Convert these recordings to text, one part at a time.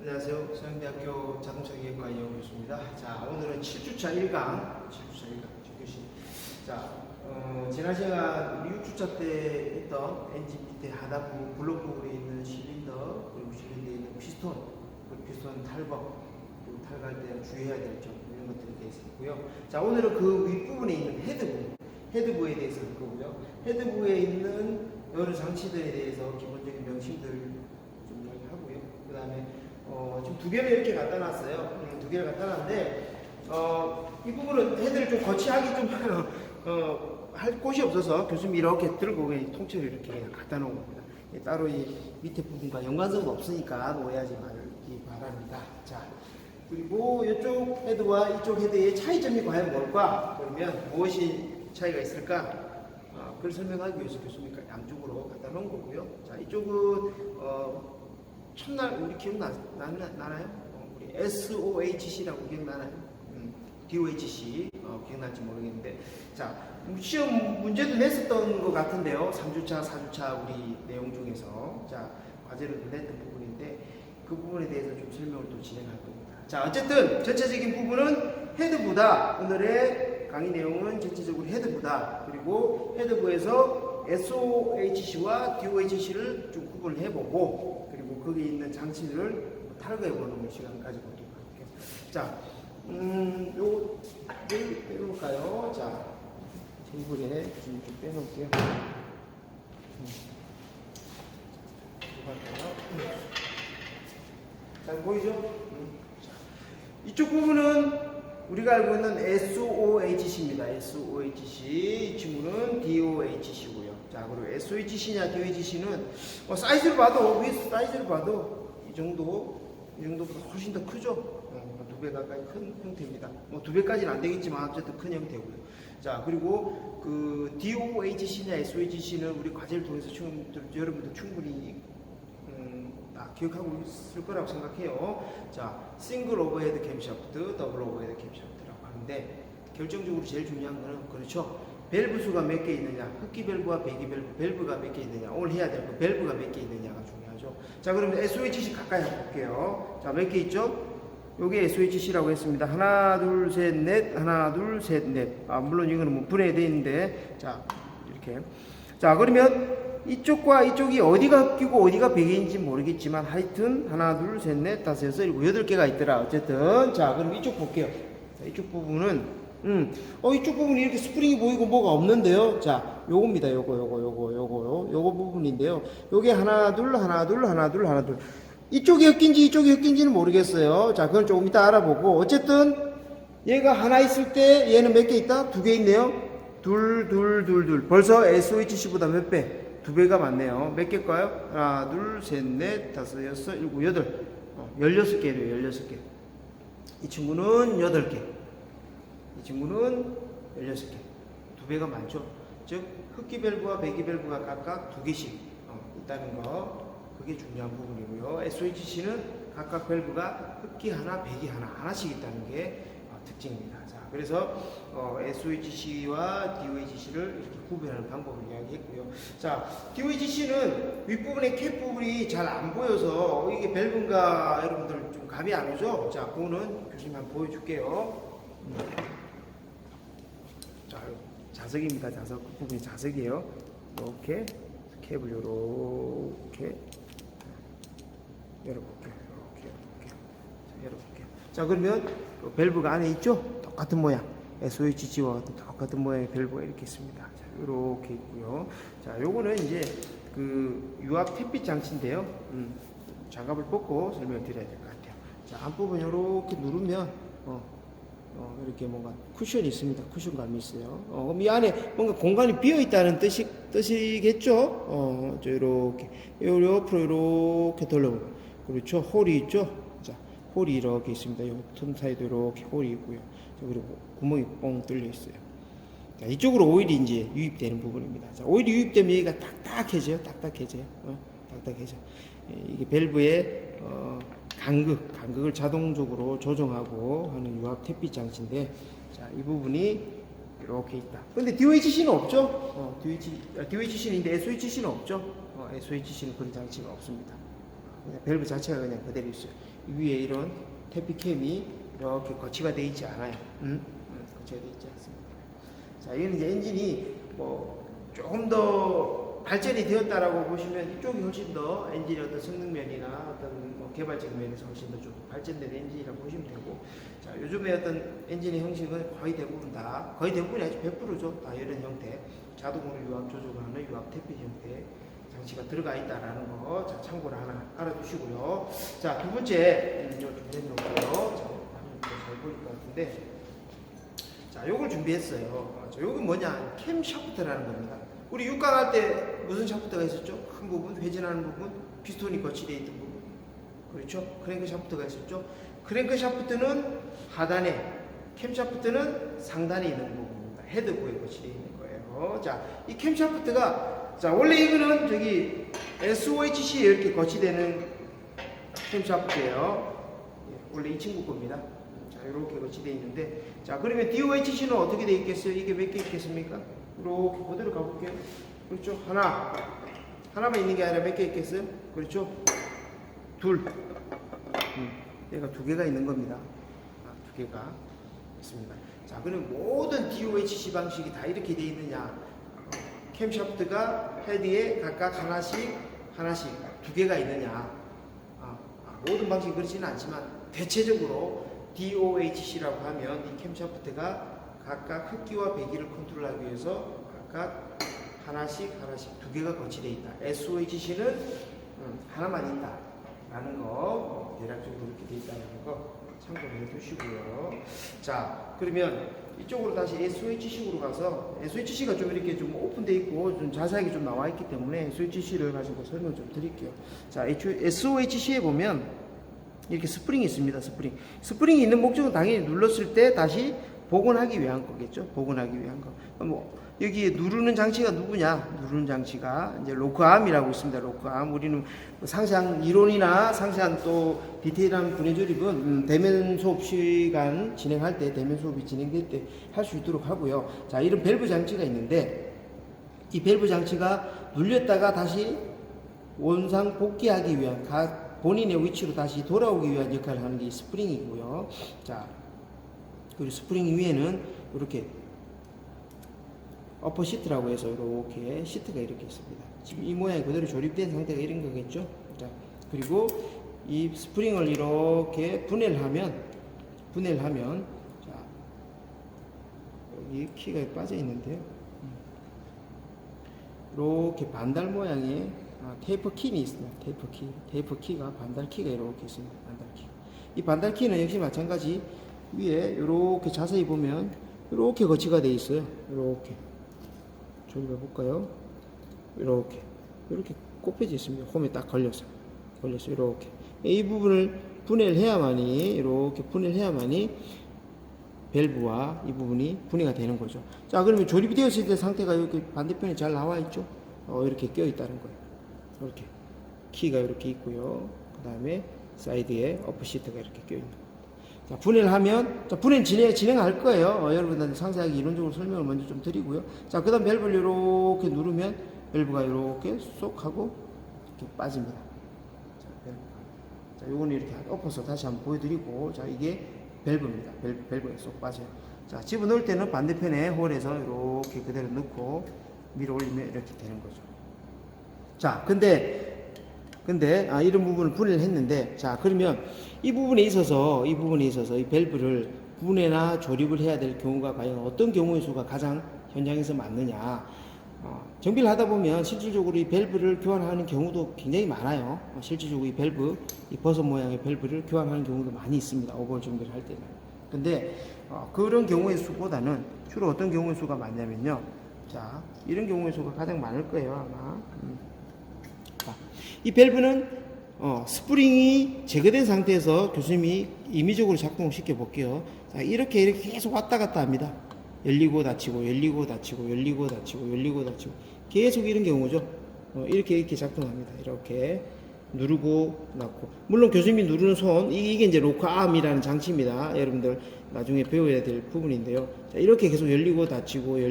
안녕하세요. 서영대학교 자동차기획과 이영우 교수입니다. 자, 오늘은 7주차 1강 교시. 자, 지난 시간 우리 6주차 때 했던 엔진 밑에 하단부 블록 부분에 있는 실린더, 그리고 실린더에 있는 피스톤, 그리고 피스톤 탈거, 그리고 탈거할 때 주의해야 될 점, 이런 것들에 대해서 했고요. 자, 오늘은 그 윗부분에 있는 헤드부에 대해서 할 거고요. 헤드부에 있는 여러 장치들에 대해서 기본적인 명칭들 좀 이야기하고요. 그 다음에 지금 두 개를 이렇게 갖다 놨어요. 두 개를 갖다 놨는데, 이 부분은 헤드를 좀 거치하기 좀, 할 곳이 없어서 교수님이 이렇게 들고 그냥 통째로 이렇게 그냥 갖다 놓은 겁니다. 따로 이 밑에 부분과 연관성은 없으니까 오해하지 말기 바랍니다. 자, 그리고 이쪽 헤드와 이쪽 헤드의 차이점이 과연 뭘까? 그러면 무엇이 차이가 있을까? 그걸 설명하기 위해서 교수님이 양쪽으로 갖다 놓은 거고요. 자, 이쪽은, 첫날 우리 기억나나요? 우리 SOHC라고 기억나나요? DOHC 기억날지 모르겠는데, 자, 시험 문제도 냈었던 것 같은데요. 3주차, 4주차 우리 내용 중에서, 자, 과제로 냈던 부분인데 그 부분에 대해서 좀 설명을 또 진행할 겁니다. 자, 어쨌든 전체적인 부분은 헤드부다. 오늘의 강의 내용은 전체적으로 헤드부다. 그리고 헤드부에서 SOHC와 DOHC를 좀 구분을 해보고, 그리고 거기에 있는 장치를 탈거해보는 시간을 가져보도록 할게요. 자, 요거를 빼볼까요? 자, 테이블에 좀 빼놓을게요. 잘 보이죠? 이쪽 부분은 우리가 알고 있는 SOHC입니다. SOHC. 이 친구는 DOHC고요. 자, 그리고 SOHC냐 DOHC는 사이즈를 봐도, 위 사이즈를 봐도 이 정도보다 훨씬 더 크죠? 2배 가까이 큰 형태입니다. 뭐 2배까지는 안 되겠지만 어쨌든 큰 형태고요. 자, 그리고 그 DOHC냐 SOHC는 우리 과제를 통해서 여러분들 충분히 기억하고 있을 거라고 생각해요. 자, 싱글 오버헤드 캠샤프트, 더블 오버헤드 캠샤프트라고 하는데, 결정적으로 제일 중요한 거는, 그렇죠, 밸브 수가 몇 개 있느냐, 흡기 밸브와 배기 밸브, 밸브가 몇 개 있느냐, 오늘 해야 될 거 밸브가 몇 개 있느냐가 중요하죠. 자, 그러면 SOHC 가까이 한번 볼게요. 자, 몇 개 있죠? 요게 SOHC라고 했습니다. 하나, 둘, 셋, 넷, 하나, 둘, 셋, 넷. 물론 이거는 뭐 분해되어 있는데, 자, 이렇게. 자, 그러면 이쪽과 이쪽이 어디가 끼고 어디가 베개인지 모르겠지만, 하여튼 하나, 둘, 셋, 넷, 다섯, 여섯, 일곱, 8개가 있더라. 어쨌든. 자, 그럼 이쪽 볼게요. 자, 이쪽 부분은 이쪽 부분이 이렇게 스프링이 보이고 뭐가 없는데요. 자, 요겁니다. 요거 부분인데요. 요게 하나, 둘, 하나, 둘, 하나, 둘, 하나, 둘. 이쪽이 엮인지 이쪽이 엮인지는 모르겠어요. 자, 그건 조금 이따 알아보고, 어쨌든 얘가 하나 있을 때 얘는 몇 개 있다? 2개 있네요. 둘. 벌써 SOHC보다 몇 배? 2배가 많네요. 몇 개일까요? 하나, 둘, 셋, 넷, 다섯, 여섯, 일곱, 여덟. 16개래요. 16개. 이 친구는 8개. 이 친구는 16개. 2배가 많죠. 즉, 흡기 밸브와 배기 밸브가 각각 2개씩 있다는 거. 그게 중요한 부분이고요. SOHC는 각각 밸브가 흡기 하나, 배기 하나씩 있다는 게 특징입니다. 자, 그래서 SOHC와 DOHC를 이렇게 구별하는 방법을 이야기했고요. 자, DOHC는 윗부분의 캡 부분이 잘 안 보여서 이게 밸브인가 여러분들 좀 감이 안 오죠? 자, 그거는 교수님 한번 보여줄게요. 자, 자석입니다. 자석. 그 부분이 자석이에요. 이렇게 캡을 이렇게 열어볼게요. 자, 열어볼게요. 자, 그러면 밸브가 안에 있죠? 똑같은 모양. SOHC와 똑같은 모양의 밸브가 이렇게 있습니다. 자, 이렇게 있고요. 자, 요거는 이제 그 유압 탭빗 장치인데요. 장갑을 벗고 설명을 드려야 될 것 같아요. 자, 앞부분 이렇게 누르면 이렇게 뭔가 쿠션이 있습니다. 쿠션감이 있어요. 그럼 이 안에 뭔가 공간이 비어 있다는 뜻이겠죠? 저 이렇게 옆으로 이렇게 돌려보면, 그렇죠? 홀이 있죠? 자, 홀이 이렇게 있습니다. 이 틈 사이도 이렇게 홀이 있고요. 그리고 구멍이 뻥 뚫려 있어요. 자, 이쪽으로 오일이 이제 유입되는 부분입니다. 자, 오일이 유입되면 여기가 딱딱해져요. 딱딱해져. 이게 밸브의 간극을 자동적으로 조정하고 하는 유압 탭빗 장치인데, 자, 이 부분이 이렇게 있다. 근데 DOHC는 없죠? DOHC는 있는데 SOHC는 없죠? SOHC는 그런 장치가 없습니다. 그냥 밸브 자체가 그냥 그대로 있어요. 위에 이런 태피캠이 이렇게 거치가 되어 있지 않아요. 거치가 되어 있지 않습니다. 자, 이건 이제 엔진이 뭐 조금 더 발전이 되었다라고 보시면 이쪽이 훨씬 더 엔진의 어떤 성능면이나 어떤 뭐 개발적 면에서 훨씬 더 좀 발전된 엔진이라고 보시면 되고, 자, 요즘에 어떤 엔진의 형식은 거의 대부분이 아주 100%죠. 다 이런 형태, 자동으로 유압 조절을 하는 유압 태피 형태 장치가 들어가 있다라는 거, 자, 참고를 하나 알아두시고요. 자, 두 번째, 좀 내놓을게요. 잘 보일 것 같은데, 자, 요걸 준비했어요. 자, 요건 뭐냐? 캠 샤프트라는 겁니다. 우리 육각할 때 무슨 샤프트가 있었죠? 큰 부분, 회전하는 부분, 피스톤이 거치되어 있던 부분. 그렇죠? 크랭크 샤프트가 있었죠? 크랭크 샤프트는 하단에, 캠 샤프트는 상단에 있는 부분입니다. 헤드부에 거치되어 있는 거예요. 자, 이 캠 샤프트가, 자, 원래 이거는 저기 SOHC에 이렇게 거치되는 캠 샤프트예요. 원래 이 친구 겁니다. 자, 이렇게 거치되어 있는데, 자, 그러면 DOHC는 어떻게 되어 있겠어요? 이게 몇 개 있겠습니까? 이렇게 그대로 가볼게요. 그렇죠? 하나만 있는 게 아니라 몇 개 있겠어요? 그렇죠? 둘. 얘가 두 개가 있는 겁니다. 두 개가 있습니다. 자, 그럼 모든 DOHC 방식이 다 이렇게 되어 있느냐? 캠샤프트가 헤드에 각각 하나씩 두 개가 있느냐? 모든 방식이 그렇지는 않지만 대체적으로 DOHC라고 하면 이 캠샤프트가 각각 흡기와 배기를 컨트롤하기 위해서 각각 하나씩 두 개가 거치되어 있다. SOHC는 하나만 있다 라는 거, 대략적으로 이렇게 되어 있다는 거 참고해 두시고요. 자, 그러면 이쪽으로 다시 SOHC식으로 가서, SOHC가 좀 이렇게 좀 오픈되어 있고 좀 자세하게 좀 나와 있기 때문에 SOHC를 가지고 설명 좀 드릴게요. 자, SOHC에 보면 이렇게 스프링이 있습니다. 스프링이 있는 목적은 당연히 눌렀을 때 다시 복원하기 위한 거겠죠. 복원하기 위한 거. 뭐 여기 누르는 장치가 누구냐? 누르는 장치가 이제 로크암이라고 있습니다. 로크암. 우리는 상세한 이론이나 상세한 또 디테일한 분해 조립은 대면 수업 시간 진행할 때, 대면 수업이 진행될 때 할 수 있도록 하고요. 자, 이런 밸브 장치가 있는데, 이 밸브 장치가 눌렸다가 다시 원상 복귀하기 위한, 각 본인의 위치로 다시 돌아오기 위한 역할을 하는 게 이 스프링이고요. 자, 그리고 스프링 위에는 이렇게 어퍼 시트라고 해서 이렇게 시트가 이렇게 있습니다. 지금 이 모양이 그대로 조립된 상태가 이런 거겠죠. 자, 그리고 이 스프링을 이렇게 분해를 하면, 자, 여기 키가 빠져 있는데요. 이렇게 반달 모양의 테이퍼 키는 있습니다. 테이퍼 키가 반달 키가 이렇게 있습니다. 반달 키. 이 반달 키는 역시 마찬가지 위에 이렇게 자세히 보면 이렇게 거치가 되어 있어요. 이렇게 조립해 볼까요? 이렇게 꼽혀져 있습니다. 홈에 딱 걸려서 이렇게 이 부분을 분해를 해야만이, 이렇게 분해를 해야만이 밸브와 이 부분이 분해가 되는 거죠. 자, 그러면 조립이 되었을 때 상태가 이렇게 반대편에 잘 나와 있죠. 이렇게 껴 있다는 거예요. 이렇게 키가 이렇게 있고요. 그 다음에 사이드에 어퍼 시트가 이렇게 껴 있는 거예요. 자, 분해를 하면, 자, 분해는 진행할 거예요. 여러분들한테 상세하게 이론적으로 설명을 먼저 좀 드리고요. 자, 그 다음 밸브를 이렇게 누르면 밸브가 이렇게 쏙 하고 이렇게 빠집니다. 자, 밸브가. 자, 요거는 이렇게 엎어서 다시 한번 보여드리고, 자, 이게 밸브입니다. 밸브가 쏙 빠져요. 자, 집어넣을 때는 반대편에 홀에서 이렇게 그대로 넣고 밀어 올리면 이렇게 되는 거죠. 자, 근데 이런 부분을 분해를 했는데, 자, 그러면 이 부분에 있어서 이 밸브를 분해나 조립을 해야 될 경우가 과연 어떤 경우의 수가 가장 현장에서 많느냐? 정비를 하다 보면 실질적으로 이 밸브를 교환하는 경우도 굉장히 많아요. 실질적으로 이 밸브, 이 버섯 모양의 밸브를 교환하는 경우도 많이 있습니다. 오버홀 정비를 할 때는. 근데 그런 경우의 수보다는 주로 어떤 경우의 수가 많냐면요. 자, 이런 경우의 수가 가장 많을 거예요, 아마. 자, 이 밸브는 스프링이 제거된 상태에서 교수님이 임의적으로 작동을 시켜 볼게요. 자, 이렇게 계속 왔다 갔다 합니다. 열리고 닫히고 계속 이런 경우죠. 이렇게 작동합니다. 이렇게 누르고 닫고. 물론 교수님이 누르는 손, 이게 이제 로크암이라는 장치입니다. 여러분들 나중에 배워야 될 부분인데요. 자, 이렇게 계속 열리고 닫혀요.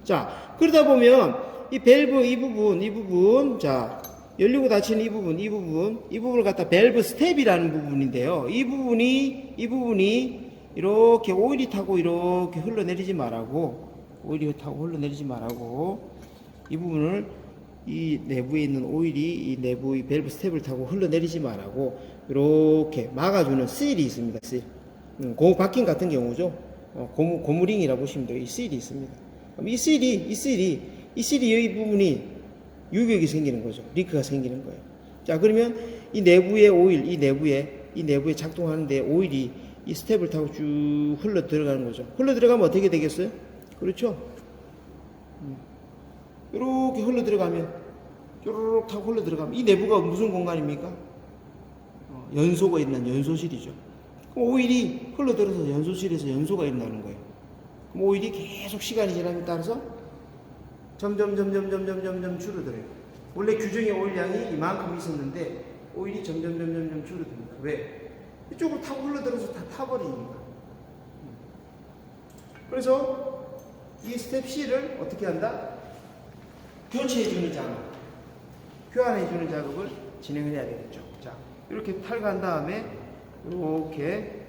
자, 그러다 보면 이 밸브 이 부분, 자, 열리고 닫히는 이 부분을 갖다 밸브 스텝이라는 부분인데요. 이 부분이 이렇게 오일이 타고 이렇게 흘러내리지 말라고, 이 부분을, 이 내부에 있는 오일이 이 내부의 밸브 스텝을 타고 흘러내리지 말라고 이렇게 막아주는 실이 있습니다. 실. 고무 바킹 같은 경우죠. 고무링이라고 보시면 돼요. 이 실이 있습니다. 그럼 이 실이 이 부분이 유격이 생기는 거죠. 리크가 생기는 거예요. 자, 그러면 이 내부의 오일, 이 내부에 작동하는데 오일이 이 스텝을 타고 쭉 흘러 들어가는 거죠. 흘러 들어가면 어떻게 되겠어요? 그렇죠? 이렇게 흘러 들어가면, 쪼르륵 타고 흘러 들어가면, 이 내부가 무슨 공간입니까? 연소가 있는 연소실이죠. 그럼 오일이 흘러 들어서 연소실에서 연소가 일어나는 거예요. 그럼 오일이 계속 시간이 지남에 따라서 점점 줄어들어요. 원래 규정의 오일 양이 이만큼 있었는데 오일이 점점 줄어듭니다. 왜? 이쪽으로 타고 흘러들어서 다 타버리니까. 그래서 이 스텝 C를 어떻게 한다? 교체해주는 작업, 교환해주는 작업을 진행을 해야 되겠죠. 자, 이렇게 탈거한 다음에 이렇게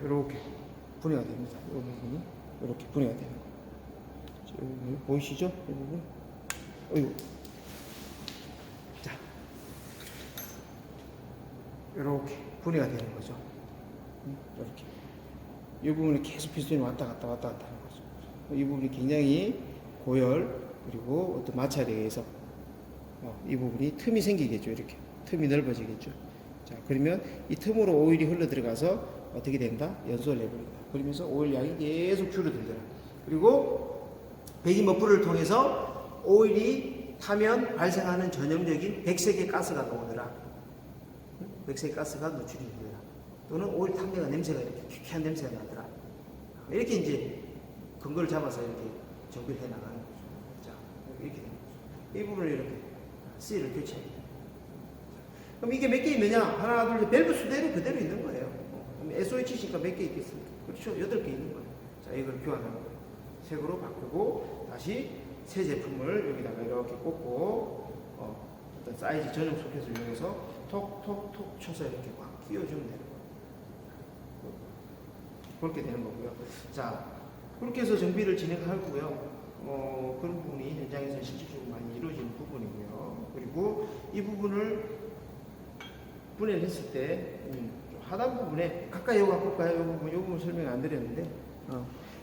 이렇게 분해가 됩니다. 이 부분이 이렇게 분해가 되는 거예요. 보이시죠? 이 부분. 어이구. 자, 이렇게 분해가 되는 거죠. 이렇게. 이 부분이 계속 피스톤이 왔다 갔다 하는 거죠. 이 부분이 굉장히 고열 그리고 어떤 마찰에 의해서 이 부분이 틈이 생기겠죠. 이렇게 틈이 넓어지겠죠. 자, 그러면 이 틈으로 오일이 흘러 들어가서 어떻게 된다? 연소를 해버린다. 그러면서 오일 양이 계속 줄어들더라. 그리고 배기 머플러를 통해서 오일이 타면 발생하는 전형적인 백색의 가스가 나오더라. 백색의 가스가 노출이 되더라. 또는 오일 탄내가 냄새가 이렇게 퀴퀴한 냄새가 나더라. 이렇게 이제 근거를 잡아서 이렇게 정비를 해 나가는 거죠. 자, 이렇게 되는 거죠. 이 부분을 이렇게 C를 교체합니다. 그럼 이게 몇 개 있느냐? 하나, 둘, 셋, 밸브 수대로 그대로 있는 거예요. SOHC가 몇 개 있겠습니까? 그렇죠? 8개 있는 거예요. 자, 이걸 교환하는 거예요. 색으로 바꾸고, 다시 새 제품을 여기다가 이렇게 꽂고, 어떤 사이즈 전용 소켓을 이용해서 톡톡톡 쳐서 이렇게 꽉 끼워주면 되는 거예요. 그렇게 되는 거고요. 자, 그렇게 해서 정비를 진행하고요. 그런 부분이 현장에서 실질적으로 많이 이루어지는 부분이고요. 그리고 이 부분을 분해를 했을 때, 하단 부분에 가까이 여기 볼까요? 이 부분 설명 안 드렸는데,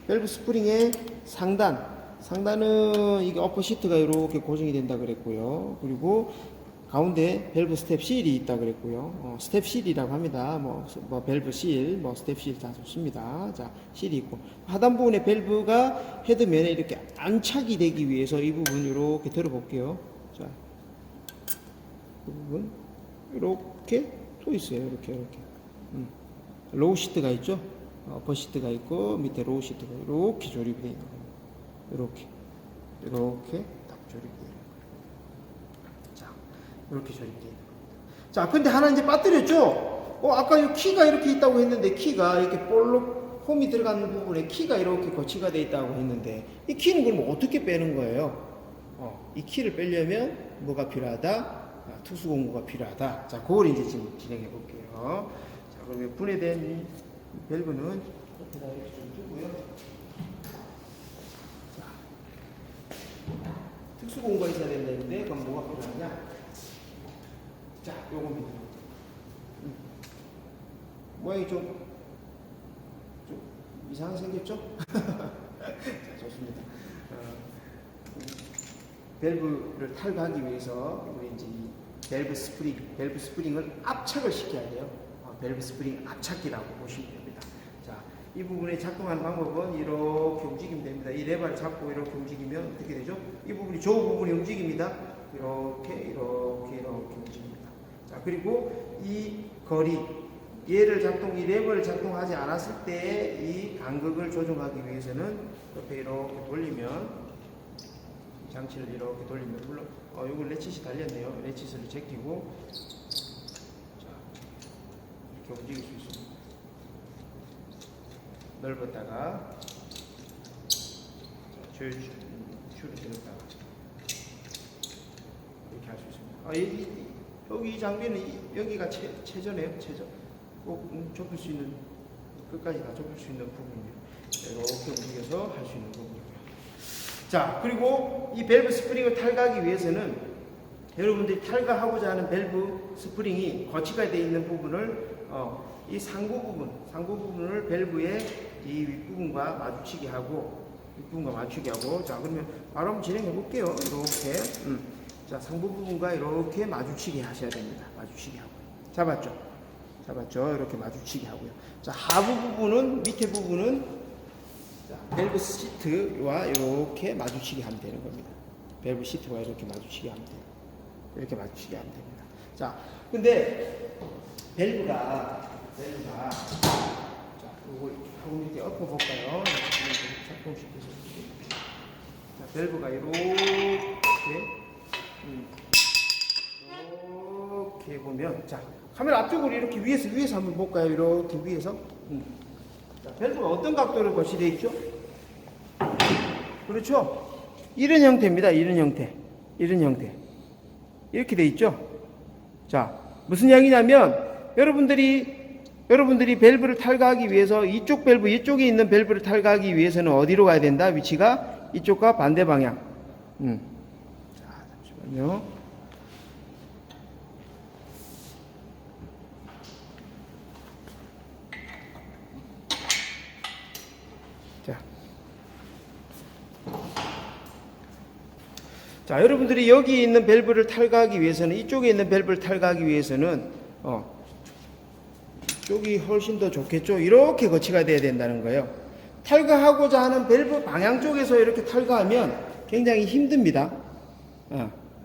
밸브 스프링의 상단은 이게 어퍼 시트가 이렇게 고정이 된다 그랬고요. 그리고 가운데 밸브 스텝 실이 있다 그랬고요. 스텝 실이라고 합니다. 밸브 실, 스텝 실 다 좋습니다. 자, 실이 있고 하단 부분에 밸브가 헤드면에 이렇게 안착이 되기 위해서 이 부분 이렇게 들어볼게요. 자, 이 부분 이렇게 또 있어요. 이렇게. 로우 시트가 있죠. 어퍼 시트가 있고 밑에 로우 시트가 이렇게 조립이 되어 있는 거예요. 이렇게 딱 조립이 되어 있는 거예요. 자, 이렇게 조립이 되어 있는 겁니다. 자, 근데 하나 이제 빠뜨렸죠. 아까 이 키가 이렇게 있다고 했는데 키가 이렇게 볼록 홈이 들어가는 부분에 키가 이렇게 거치가 되어 있다고 했는데 이 키는 그럼 어떻게 빼는 거예요? 이 키를 빼려면 뭐가 필요하다? 특수 공구가 필요하다. 자, 그걸 이제 지금 진행해 볼게요. 자, 그러면 분해된 밸브는 이렇게 좀 두고요. 자, 특수 공구가 있어야 된다는데 그럼 뭐가 필요하냐? 자, 요겁니다. 모양이 좀 이상하게 생겼죠? 자, 좋습니다. 밸브를 탈거하기 위해서 우리 이제 밸브 스프링을 압착을 시켜야 돼요. 밸브 스프링 압착기라고 보시면 됩니다. 자, 이 부분에 작동하는 방법은 이렇게 움직이면 됩니다. 이 레버를 잡고 이렇게 움직이면 어떻게 되죠? 이 부분이 저 부분이 움직입니다. 이렇게 움직입니다. 자, 그리고 이 거리 이 레버를 작동하지 않았을 때 이 간극을 조정하기 위해서는 옆에 이렇게 돌리면 장치를 이렇게 돌리면 물론 이거 레치시 달렸네요. 레치스를 제끼고 자, 이렇게 움직일 수 있습니다. 넓었다가 줄을 늘었다가 이렇게 할 수 있습니다. 여기 이 장비는 여기가 최저네요. 최저. 꼭 좁힐 수 있는 끝까지 다 좁힐 수 있는 부분이에요. 이렇게 움직여서 할 수 있는 부분이고요. 자, 그리고 이 밸브 스프링을 탈거하기 위해서는 여러분들이 탈거하고자 하는 밸브 스프링이 거치가 되어 있는 부분을 이 상부 부분을 밸브의 이 윗부분과 마주치게 하고 자, 그러면 바로 한번 진행해 볼게요. 이렇게 자, 상부 부분과 이렇게 마주치게 하셔야 됩니다. 마주치게 하고 잡았죠? 이렇게 마주치게 하고요. 자, 하부 부분은 밑에 부분은 자, 밸브 시트와 이렇게 마주치게 하면 되는 겁니다. 밸브 시트와 이렇게 마주치게 하면 돼요. 이렇게 마주치게 하면 됩니다. 자, 근데 밸브가 자, 요거 조금 이렇게 엎어 볼까요? 작동시켜서 자, 밸브가 이렇게 보면 자, 카메라 앞쪽으로 이렇게 위에서 한번 볼까요? 이렇게 위에서 자, 밸브가 어떤 각도로 거치되어 있죠? 그렇죠? 이런 형태입니다. 이런 형태 이렇게 돼 있죠? 자, 무슨 이야기냐면 여러분들이 밸브를 탈거하기 위해서 이쪽 밸브, 이쪽에 있는 밸브를 탈거하기 위해서는 어디로 가야 된다? 위치가 이쪽과 반대 방향. 자, 잠시만요. 자, 여러분들이 여기 있는 밸브를 탈거하기 위해서는 이쪽에 있는 밸브를 탈거하기 위해서는 이쪽이 훨씬 더 좋겠죠. 이렇게 거치가 돼야 된다는 거예요. 탈거하고자 하는 밸브 방향 쪽에서 이렇게 탈거하면 굉장히 힘듭니다.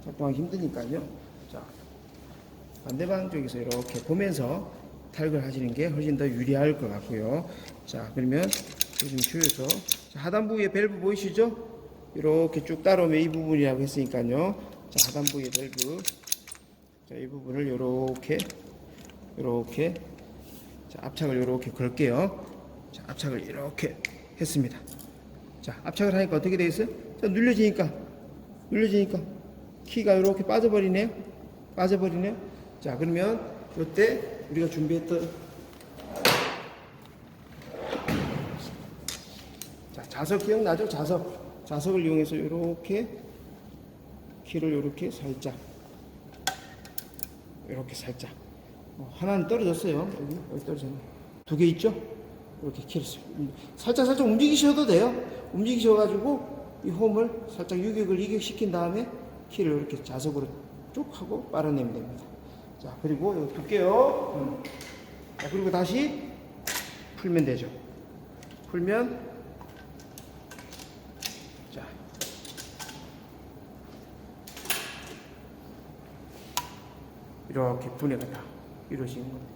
작동하기 힘드니까요. 자, 반대 방향 쪽에서 이렇게 보면서 탈거를 하시는 게 훨씬 더 유리할 것 같고요. 자, 그러면 좀 줄여서 하단부에 밸브 보이시죠? 이렇게 쭉 따라오면 이 부분이라고 했으니까요. 자, 하단부의 밸브. 자, 이 부분을 이렇게 자, 압착을 이렇게 걸게요. 자, 압착을 이렇게 했습니다. 자, 압착을 하니까 어떻게 되겠어요? 자, 눌려지니까 키가 이렇게 빠져버리네요. 자, 그러면 이때 우리가 준비했던 자, 자석 기억나죠? 자석을 이용해서 이렇게 키를 이렇게 살짝 하나는 떨어졌어요. 여기 떨어졌네. 두 개 있죠? 이렇게 키를 살짝 움직이셔도 돼요. 움직이셔가지고 이 홈을 살짝 유격을 이격시킨 다음에 키를 이렇게 자석으로 쭉 하고 빨아내면 됩니다. 자, 그리고 여기 둘게요. 자, 그리고 다시 풀면 되죠. 풀면 이렇게 분해가 다 이루어지는 겁니다.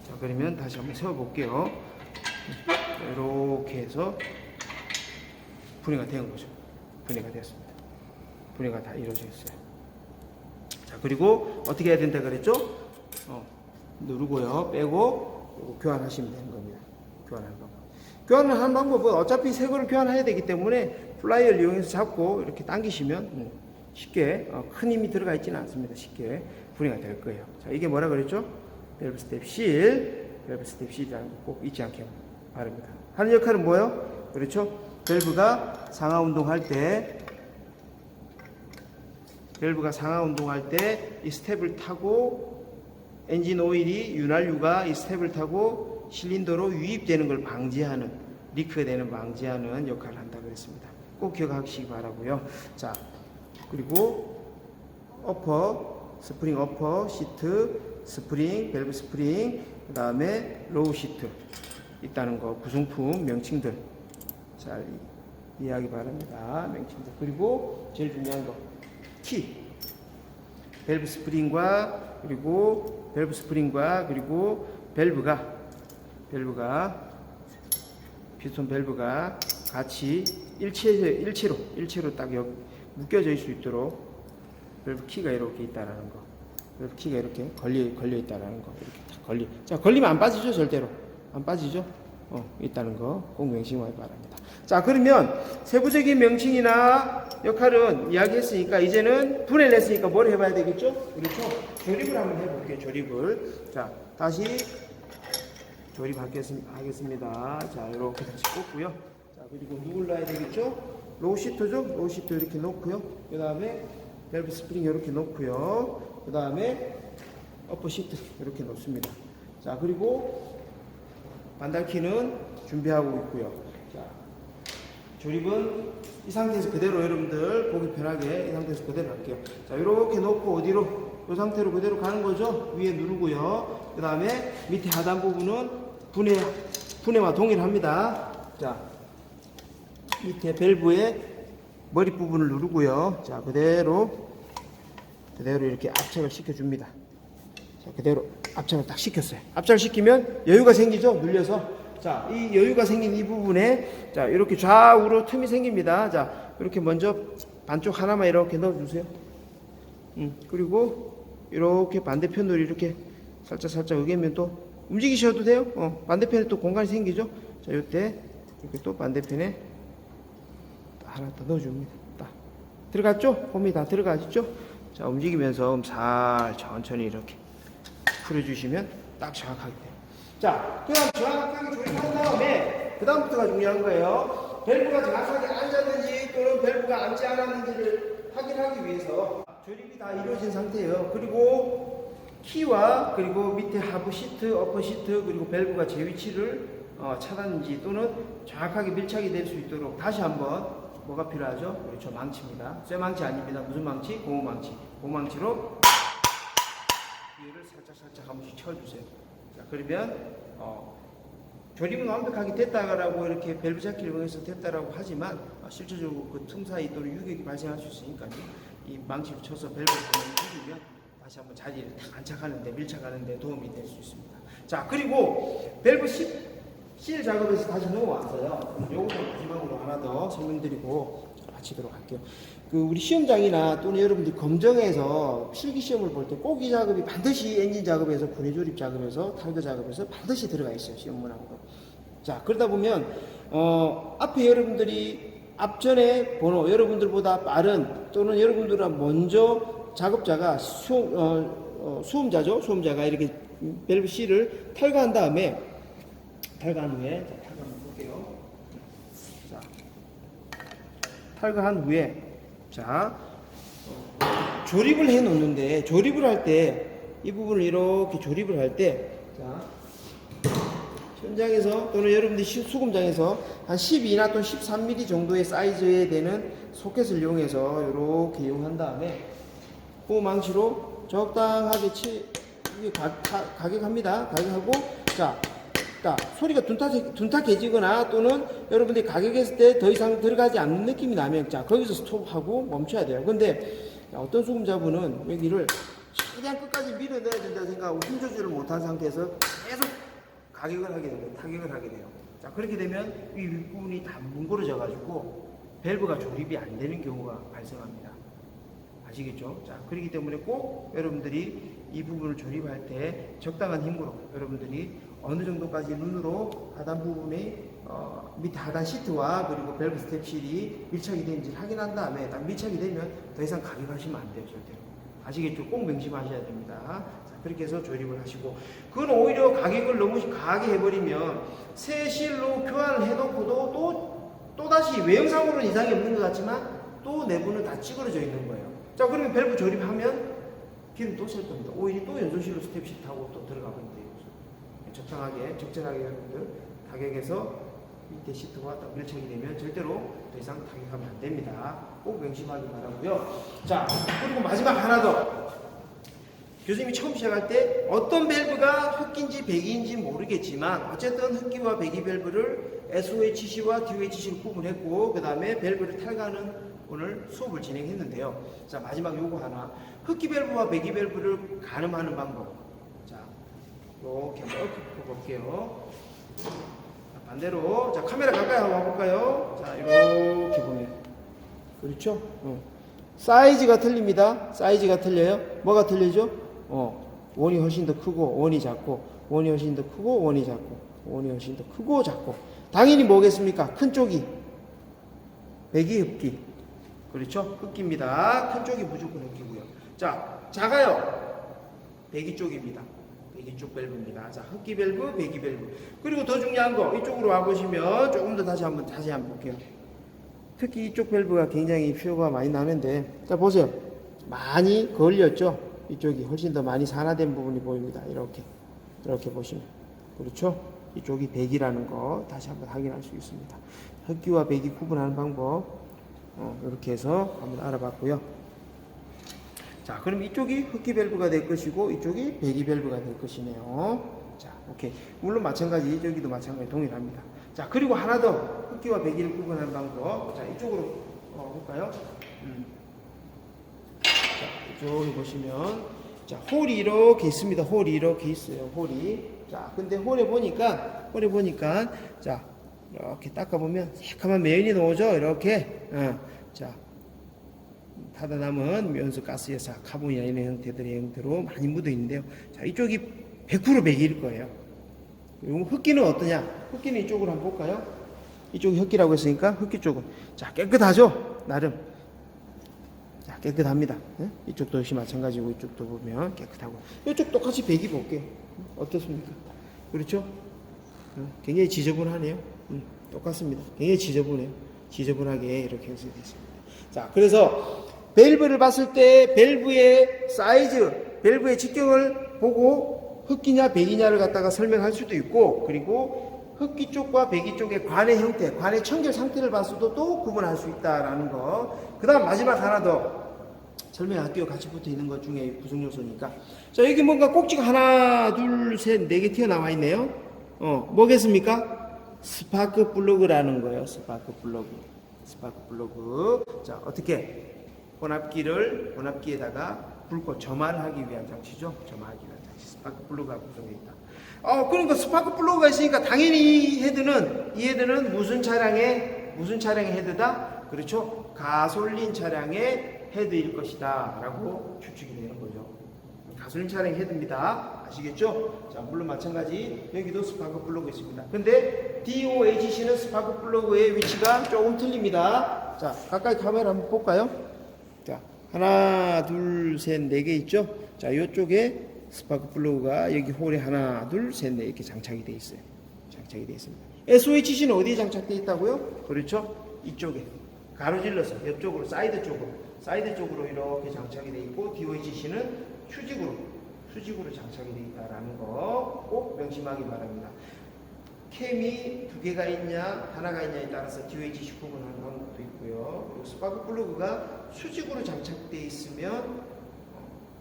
자, 그러면 다시 한번 세워볼게요. 이렇게 해서 분해가 된 거죠. 분해가 됐습니다. 분해가 다 이루어져 있어요. 자, 그리고 어떻게 해야 된다 그랬죠? 누르고요. 빼고 교환하시면 되는 겁니다. 교환을 하는 방법은 어차피 새 거를 교환해야 되기 때문에 플라이어를 이용해서 잡고 이렇게 당기시면 쉽게 큰 힘이 들어가 있지는 않습니다. 쉽게 분해가 될 거예요. 자, 이게 뭐라 그랬죠? 밸브 스텝 실이라는 거 꼭 잊지 않게 바랍니다. 하는 역할은 뭐예요? 그렇죠? 밸브가 상하 운동할 때 이 스텝을 타고 엔진 오일이 윤활유가 이 스텝을 타고 실린더로 유입되는 걸 방지하는, 리크가 되는 방지하는 역할을 한다고 그랬습니다. 꼭 기억하시기 바라고요. 자, 그리고 스프링 어퍼 시트, 스프링, 밸브 스프링, 그 다음에 로우 시트 있다는 거, 구성품 명칭들 잘 이해하기 바랍니다. 명칭들. 그리고 제일 중요한 거, 키. 밸브 스프링과 그리고 피스톤 밸브가 같이 일체로 딱 묶여져 있을 수 있도록 밸브 키가 이렇게 있다라는 거. 밸브 키가 이렇게 걸려 있다라는 거. 이렇게 딱 자, 걸리면 안 빠지죠, 절대로. 안 빠지죠? 있다는 거 꼭 명심하기 바랍니다. 자, 그러면 세부적인 명칭이나 역할은 이야기했으니까 이제는 분해를 했으니까 뭘 해봐야 되겠죠? 그렇죠? 조립을 한번 해볼게요. 조립을. 자, 다시 조립하겠습니다. 자, 이렇게 다시 꽂고요. 자, 그리고 누굴 놔야 되겠죠? 로우시트죠? 로우시트 이렇게 놓고요. 그 다음에 밸브 스프링 이렇게 놓고요. 그 다음에 어퍼 시트 이렇게 놓습니다. 자, 그리고 반달키는 준비하고 있고요. 자, 조립은 이 상태에서 그대로 여러분들 보기 편하게 이 상태에서 그대로 할게요. 자, 이렇게 놓고 어디로? 이 상태로 그대로 가는 거죠. 위에 누르고요. 그 다음에 밑에 하단 부분은 분해와 동일합니다. 자, 밑에 밸브의 머리 부분을 누르고요. 자, 그대로 이렇게 압착을 시켜줍니다. 자, 그대로 압착을 딱 시켰어요. 압착을 시키면 여유가 생기죠. 눌려서. 자, 이 여유가 생긴 이 부분에 자, 이렇게 좌우로 틈이 생깁니다. 자, 이렇게 먼저 반쪽 하나만 이렇게 넣어주세요. 그리고 이렇게 반대편으로 이렇게 살짝 으개면 또 움직이셔도 돼요. 반대편에 또 공간이 생기죠. 자, 이때 이렇게 또 반대편에 하나 더 넣어줍니다. 딱 들어갔죠? 홈이 다 들어가시죠? 자, 움직이면서 천천히 이렇게 풀어주시면 딱 정확하게 돼요. 자, 그 다음 정확하게 조립한 다음에 그 다음부터가 중요한 거예요. 밸브가 정확하게 앉았는지 또는 밸브가 앉지 않았는지를 확인하기 위해서 조립이 다 이루어진 상태예요. 그리고 키와 그리고 밑에 하부 시트, 어퍼 시트 그리고 밸브가 제 위치를 찾았는지 또는 정확하게 밀착이 될 수 있도록 다시 한번 뭐가 필요하죠? 그렇죠, 망치입니다. 쇠망치 아닙니다. 무슨 망치? 고무망치. 고무망치로 위를 살짝 한 번씩 쳐주세요. 자, 그러면 조립은 완벽하게 됐다라고 이렇게 밸브 잡기를 이용해서 됐다라고 하지만 실질적으로 그 틈 사이 또는 유격이 발생할 수 있으니까요. 이 망치를 쳐서 밸브를 누르면 다시 한번 자리를 딱 안착하는데 밀착하는데 도움이 될 수 있습니다. 자, 그리고 밸브 실 작업에서 다시 넘어왔어요. 요것도 마지막으로 하나 더 설명드리고 마치도록 할게요. 우리 시험장이나 또는 여러분들이 검정에서 필기 시험을 볼 때 꼭 이 작업이 반드시 엔진 작업에서 분해 조립 작업에서 탈거 작업에서 반드시 들어가 있어요. 시험 문항으로. 자, 그러다 보면 앞에 여러분들이 앞전에 번호 여러분들보다 빠른 또는 여러분들보다 먼저 작업자가 수험자죠. 수험자가 이렇게 밸브 C를 탈거한 다음에 탈거한 후에 탈거 한번 볼게요. 자, 탈거한 후에 자, 조립을 해 놓는데 조립을 할 때 이 부분을 이렇게 조립을 할 때 자, 현장에서 또는 여러분들 수금장에서 한 12나 또는 13mm 정도의 사이즈에 되는 소켓을 이용해서 이렇게 이용한 다음에 그 망치로 적당하게 가격합니다. 가격하고 자, 소리가 둔탁해지거나 또는 여러분들이 가격했을 때 더 이상 들어가지 않는 느낌이 나면 자, 거기서 스톱하고 멈춰야 돼요. 근데 어떤 수금자분은 여기를 최대한 끝까지 밀어 넣어야 된다고 생각하고 힘 조절을 못한 상태에서 계속 가격을 하게 돼요. 타격을 하게 돼요. 자, 그렇게 되면 이 윗부분이 다 뭉그러져 가지고 밸브가 조립이 안 되는 경우가 발생합니다. 아시겠죠? 자, 그렇기 때문에 꼭 여러분들이 이 부분을 조립할 때 적당한 힘으로 여러분들이 어느 정도까지 눈으로 하단 부분에 밑에 하단 시트와 그리고 밸브 스텝실이 밀착이 되는지 확인한 다음에 딱 밀착이 되면 더 이상 가격하시면 안 돼요. 절대로. 아시겠죠? 꼭 명심하셔야 됩니다. 자, 그렇게 해서 조립을 하시고 그건 오히려 가격을 너무 과하게 해버리면 새 실로 교환을 해놓고도 또다시 외형상으로는 이상이 없는 것 같지만 또 내부는 다 찌그러져 있는 거예요. 자, 그러면 밸브 조립하면 기름 또 셀 겁니다. 오일이 또 연소실로 스텝시 타고 또 들어가 버리면 돼요. 적절하게 여러분들 타격해서 밑에 시트와 딱 밀착이 되면 절대로 더 이상 타격하면 안 됩니다. 꼭 명심하기 바라고요. 자, 그리고 마지막 하나 더. 교수님이 처음 시작할 때 어떤 밸브가 흡기인지 배기인지 모르겠지만 어쨌든 흡기와 배기 밸브를 SOHC와 DOHC로 구분했고 그 다음에 밸브를 탈거하는 오늘 수업을 진행했는데요. 자, 마지막 요거 하나. 흡기 밸브와 배기 밸브를 가늠하는 방법. 자, 이렇게 한번 볼게요. 반대로. 자, 카메라 가까이 한번 와볼까요? 자, 이렇게 보면. 그렇죠? 사이즈가 틀립니다. 사이즈가 틀려요. 뭐가 틀리죠? 원이 훨씬 더 크고, 원이 작고, 원이 훨씬 더 크고, 원이 작고. 고온이 훨씬 더 크고 작고. 당연히 뭐겠습니까? 큰 쪽이 배기 흡기. 그렇죠? 흡기입니다. 큰 쪽이 무조건 흡기고요. 자, 작아요. 배기 쪽입니다. 배기 쪽 밸브입니다. 자, 흡기 밸브, 배기 밸브. 그리고 더 중요한 거 이쪽으로 와 보시면 조금 더 다시 한번 볼게요. 특히 이쪽 밸브가 굉장히 표가 많이 나는데, 자 보세요. 많이 걸렸죠? 이쪽이 훨씬 더 많이 산화된 부분이 보입니다. 이렇게 보시면. 그렇죠? 이쪽이 배기라는 거 다시 한번 확인할 수 있습니다. 흡기와 배기 구분하는 방법 이렇게 해서 한번 알아봤고요. 자, 그럼 이쪽이 흡기 밸브가 될 것이고 이쪽이 배기 밸브가 될 것이네요. 자, 오케이. 물론 마찬가지 여기도 마찬가지 동일합니다. 자, 그리고 하나 더 흡기와 배기를 구분하는 방법. 자, 이쪽으로 볼까요? 자, 이쪽에 보시면 자, 홀이 이렇게 있습니다. 홀이 이렇게 있어요. 홀이. 자, 근데 홀에 보니까 자, 이렇게 닦아보면 새까만 매연이 나오죠. 이렇게. 자, 타다 남은 면수 가스에서 카본이나 이런 형태들의 형태로 많이 묻어 있는데요. 자, 이쪽이 100% 배기일 거예요. 그리고 흡기는 어떠냐? 흡기는 이쪽으로 한번 볼까요? 이쪽이 흡기라고 했으니까 흡기 쪽은 자, 깨끗하죠? 나름. 자, 깨끗합니다. 네? 이쪽도 역시 마찬가지고 이쪽도 보면 깨끗하고 이쪽 똑같이 배기 볼게요. 어떻습니까? 그렇죠? 굉장히 지저분하네요. 똑같습니다. 굉장히 지저분해요. 지저분하게 이렇게 해서 됐습니다. 자, 그래서 밸브를 봤을 때 밸브의 사이즈, 밸브의 직경을 보고 흡기냐 배기냐를 갖다가 설명할 수도 있고, 그리고 흡기 쪽과 배기 쪽의 관의 형태, 관의 청결 상태를 봐서도 또 구분할 수 있다라는 거. 그 다음 마지막 하나 더 설명할게요. 같이 붙어 있는 것 중에 구성 요소니까. 자, 여기 뭔가 꼭지가 하나, 둘, 셋, 네 개 튀어나와 있네요. 뭐겠습니까? 스파크 플러그라는 거예요. 스파크 플러그. 자, 어떻게? 혼합기에다가 불꽃 점화를 하기 위한 장치죠. 점화하기 위한 장치. 스파크 플러그가 구성되어 있다. 그러니까 스파크 플러그가 있으니까 당연히 이 헤드는 무슨 차량의 헤드다? 그렇죠? 가솔린 차량의 헤드일 것이다 라고 추측이 되는 거죠. 가솔린 차량의 헤드입니다. 아시겠죠? 자, 물론 마찬가지 여기도 스파크 플러그 있습니다. 근데 DOHC는 스파크 플러그의 위치가 조금 틀립니다. 자, 가까이 카메라 한번 볼까요? 자, 하나, 둘, 셋, 네 개 있죠? 자, 이쪽에 스파크 플러그가 여기 홀에 하나, 둘, 셋, 넷 이렇게 장착이 되어 있어요. 장착이 되어 있습니다. SOHC는 어디에 장착되어 있다고요? 그렇죠? 이쪽에. 가로질러서 옆쪽으로, 사이드 쪽으로 이렇게 장착이 되어 있고, DOHC는 수직으로 장착이 되어 있다라는 거 꼭 명심하기 바랍니다. 캠이 두 개가 있냐, 하나가 있냐에 따라서 DOHC 구분하는 방법도 있고요. 그리고 스파크 플러그가 수직으로 장착되어 있으면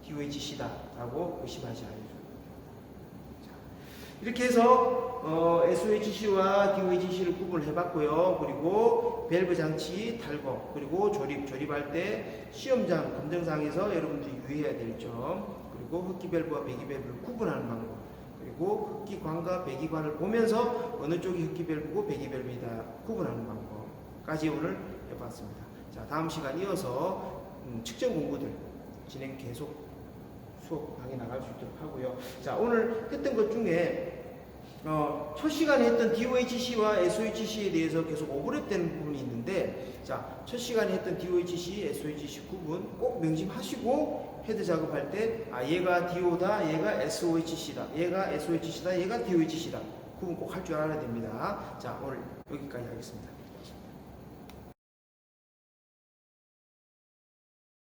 DOHC다라고 의심하지 않으셔도 됩니다. 이렇게 해서 SOHC와 DOHC를 구분을 해봤고요. 그리고 밸브 장치 탈거, 그리고 조립할 때 시험장 검정상에서 여러분들이 유의해야 될 점, 그리고 흡기 밸브와 배기 밸브를 구분하는 방법, 그리고 흡기관과 배기관을 보면서 어느 쪽이 흡기 밸브고 배기 밸브이다 구분하는 방법까지 오늘 해봤습니다. 자, 다음 시간 이어서 측정 공부들 계속 수업 강의 나갈 수 있도록 하고요. 자, 오늘 했던 것 중에 첫 시간에 했던 DOHC와 SOHC에 대해서 계속 오버랩되는 부분이 있는데, 자, 첫 시간에 했던 DOHC, SOHC 구분 꼭 명심하시고 헤드 작업할 때 얘가 DO다, 얘가 SOHC다, 얘가 SOHC다, 얘가 DOHC다 구분 꼭 할 줄 알아야 됩니다. 자, 오늘 여기까지 하겠습니다.